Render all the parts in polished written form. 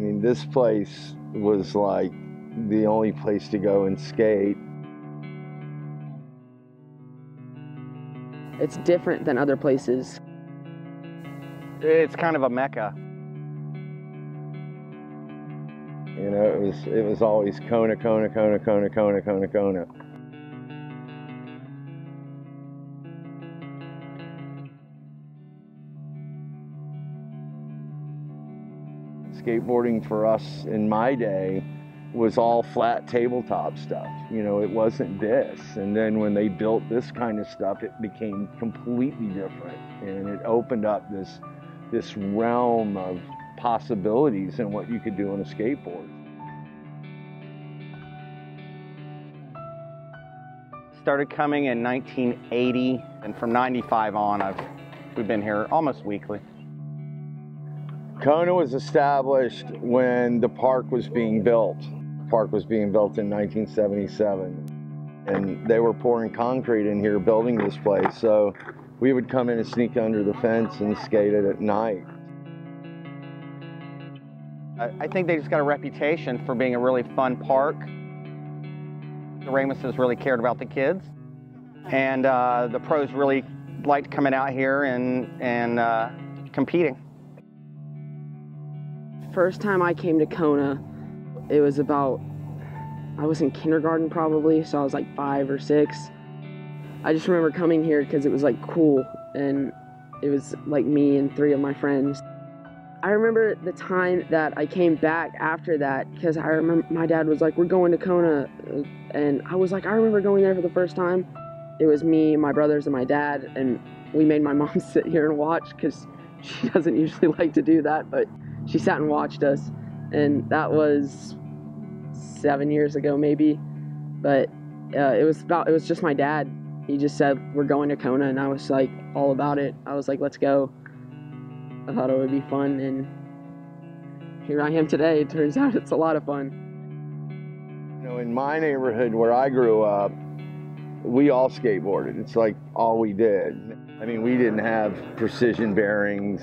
mean, this place was like the only place to go and skate. It's different than other places. It's kind of a mecca. You know, it was always Kona, Kona, Kona, Kona, Kona, Kona, Kona. Skateboarding for us in my day was all flat tabletop stuff. You know, it wasn't this. And then when they built this kind of stuff, it became completely different. And it opened up this realm of possibilities in what you could do on a skateboard. Started coming in 1980, and from 95 on, we've been here almost weekly. Kona was established when the park was being built. The park was being built in 1977, and they were pouring concrete in here building this place, so we would come in and sneak under the fence and skate it at night. I think they just got a reputation for being a really fun park. The Ramuses really cared about the kids, and the pros really liked coming out here and competing. First time I came to Kona, it was I was in kindergarten probably, so I was like 5 or 6. I just remember coming here because it was like cool, and it was like me and 3 of my friends. I remember the time that I came back after that, because I remember my dad was like, we're going to Kona, and I was like, I remember going there for the first time. It was me, my brothers, and my dad, and we made my mom sit here and watch, because she doesn't usually like to do that, but she sat and watched us, and that was 7 years ago maybe, but it was just my dad. He just said, we're going to Kona, and I was like all about it. I was like, let's go. I thought it would be fun, and here I am today. It turns out it's a lot of fun. You know, in my neighborhood where I grew up, we all skateboarded. It's like all we did. I mean, we didn't have precision bearings.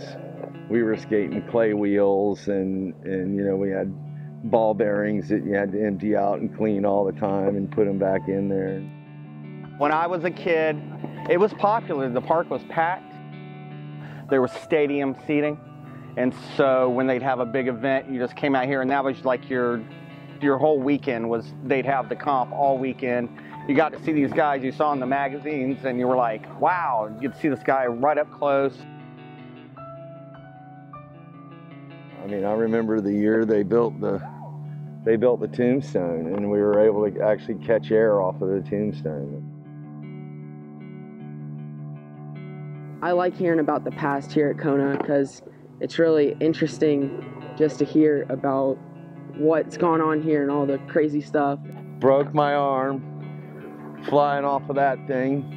We were skating clay wheels, and you know, we had ball bearings that you had to empty out and clean all the time and put them back in there. When I was a kid, it was popular. The park was packed. There was stadium seating, and so when they'd have a big event, you just came out here, and that was like your whole weekend was, they'd have the comp all weekend. You got to see these guys you saw in the magazines, and you were like, wow, you'd see this guy right up close. I mean, I remember the year they built the tombstone, and we were able to actually catch air off of the tombstone. I like hearing about the past here at Kona because it's really interesting just to hear about what's gone on here and all the crazy stuff. Broke my arm flying off of that thing.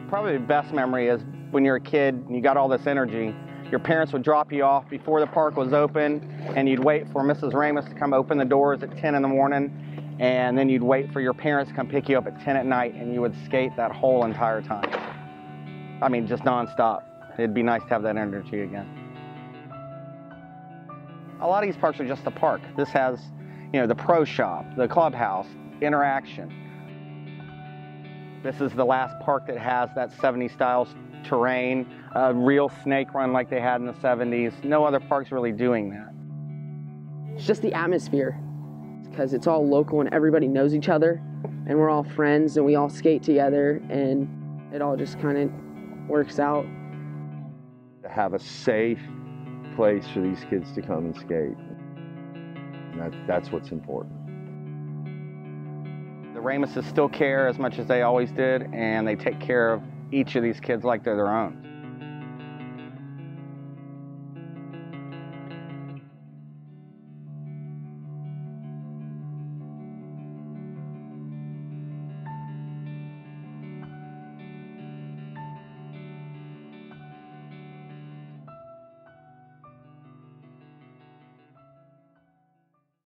Probably the best memory is when you're a kid and you got all this energy. Your parents would drop you off before the park was open, and you'd wait for Mrs. Ramus to come open the doors at 10 in the morning, and then you'd wait for your parents to come pick you up at 10 at night, and you would skate that whole entire time. I mean, just nonstop. It'd be nice to have that energy again. A lot of these parks are just a park. This has, you know, the pro shop, the clubhouse, interaction. This is the last park that has that 70s style terrain, a real snake run like they had in the 70s. No other park's really doing that. It's just the atmosphere, because it's all local and everybody knows each other, and we're all friends and we all skate together, and it all just kind of works out. To have a safe place for these kids to come and skate. That's what's important. The Ramuses still care as much as they always did, and they take care of each of these kids like they're their own.